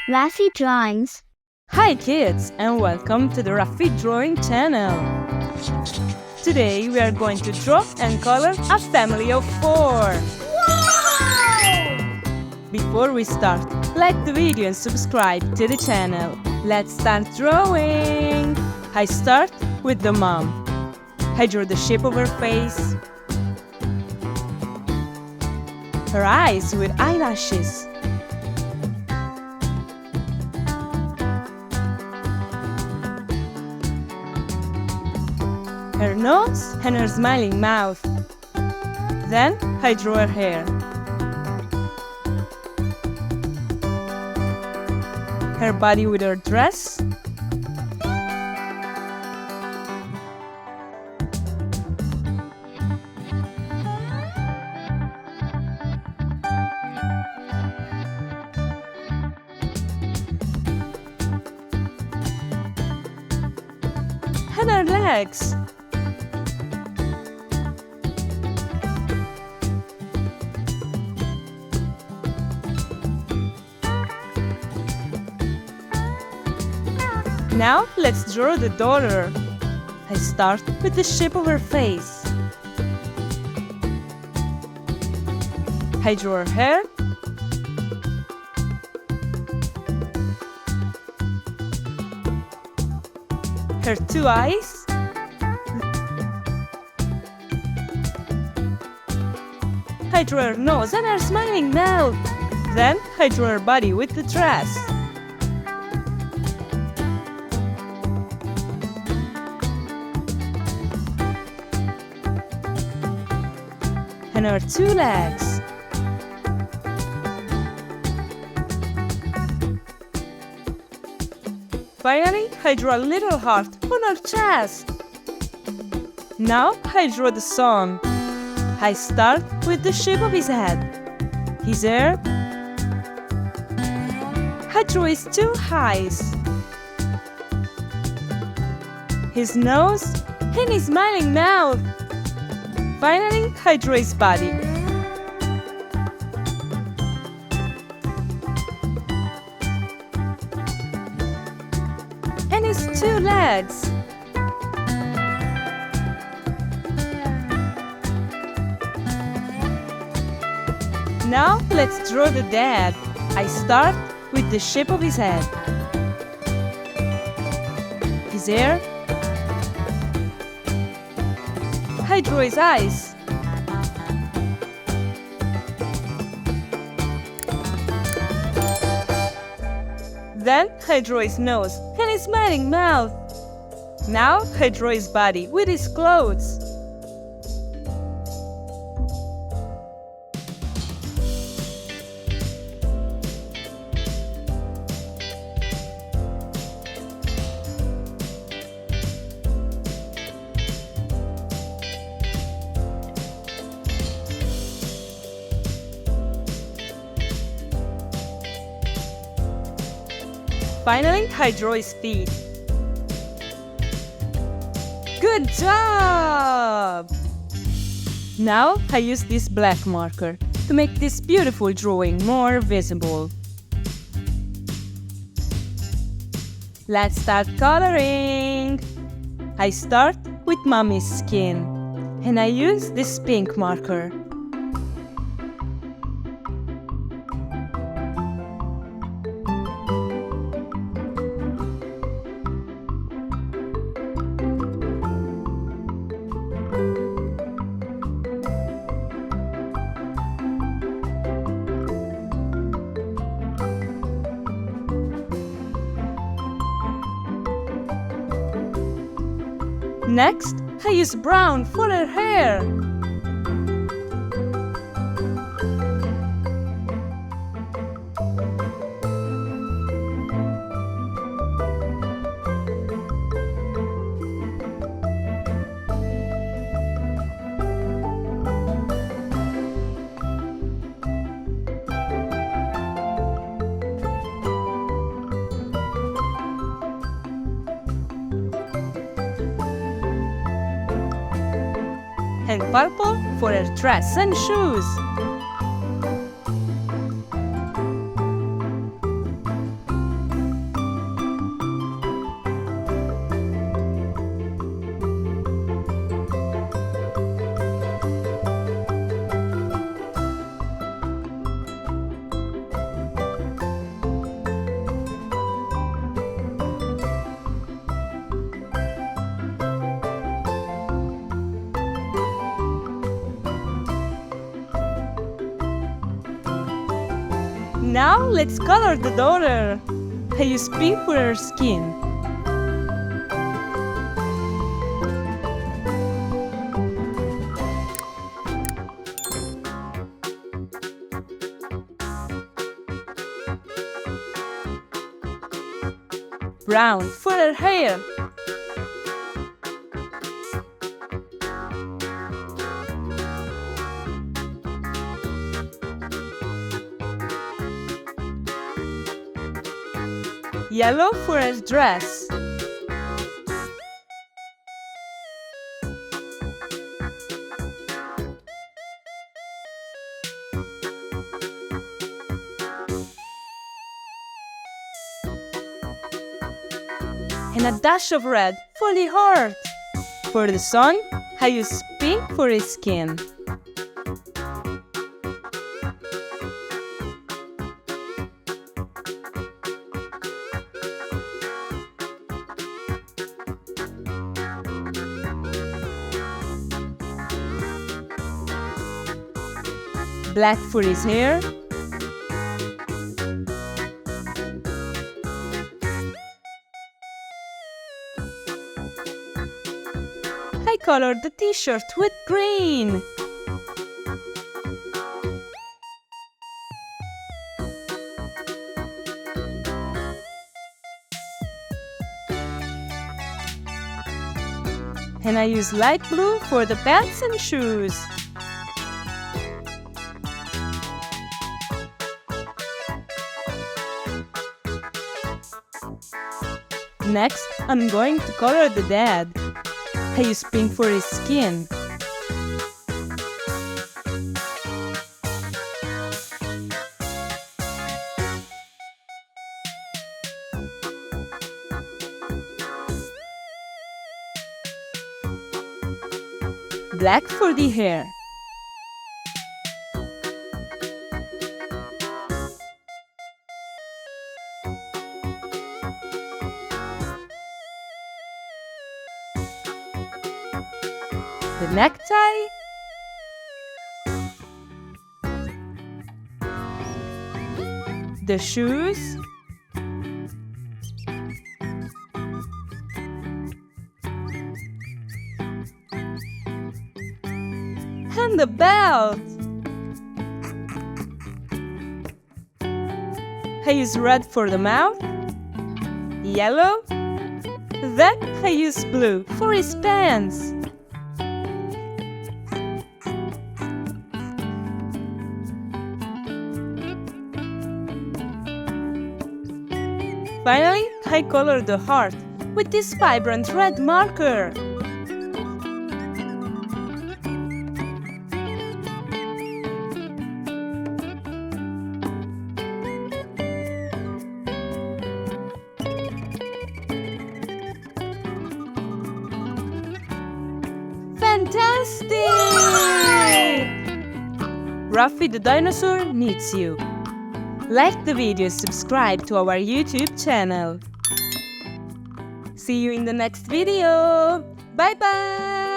Raffy Drawings. Hi kids and welcome to the Raffy Drawing channel. Today we are going to draw and color a family of 4. Wow! Before we start, like the video and subscribe to the channel. Let's start drawing. I start with the mom. I draw the shape of her face, her eyes with eyelashes, her nose and her smiling mouth. Then I draw her hair, her body with her dress, and her legs. Now let's draw the daughter. I start with the shape of her face. I draw her hair, her 2 eyes, I draw her nose and her smiling mouth. Then I draw her body with the dress. And her 2 legs. Finally, I draw a little heart on her chest. Now I draw the son. I start with the shape of his head, his hair. I draw his 2 eyes, his nose, and his smiling mouth. Finally, I draw his body. And his 2 legs. Now let's draw the dad. I start with the shape of his head, his hair. I draw his eyes. Then I draw his nose and his smiling mouth. Now I draw his body with his clothes. Finally, I draw his feet. Good job! Now I use this black marker to make this beautiful drawing more visible. Let's start coloring. I start with Mommy's skin and I use this pink marker. Next, I use brown for her hair. And purple for her dress and shoes. Now let's color the daughter. I use pink for her skin. Brown for her hair. Yellow for her dress. And a dash of red for the heart. For the sun, I use pink for his skin. Black for his hair. I colored the t-shirt with green. And I use light blue for the pants and shoes. Next, I'm going to color the dad. I use pink for his skin. Black for the hair. The necktie. The shoes. And the belt. I use red for the mouth, yellow, then I use blue for his pants. Finally, I color the heart with this vibrant red marker. Fantastic! Raffy the dinosaur needs you. Like the video, subscribe to our YouTube channel. See you in the next video. Bye bye!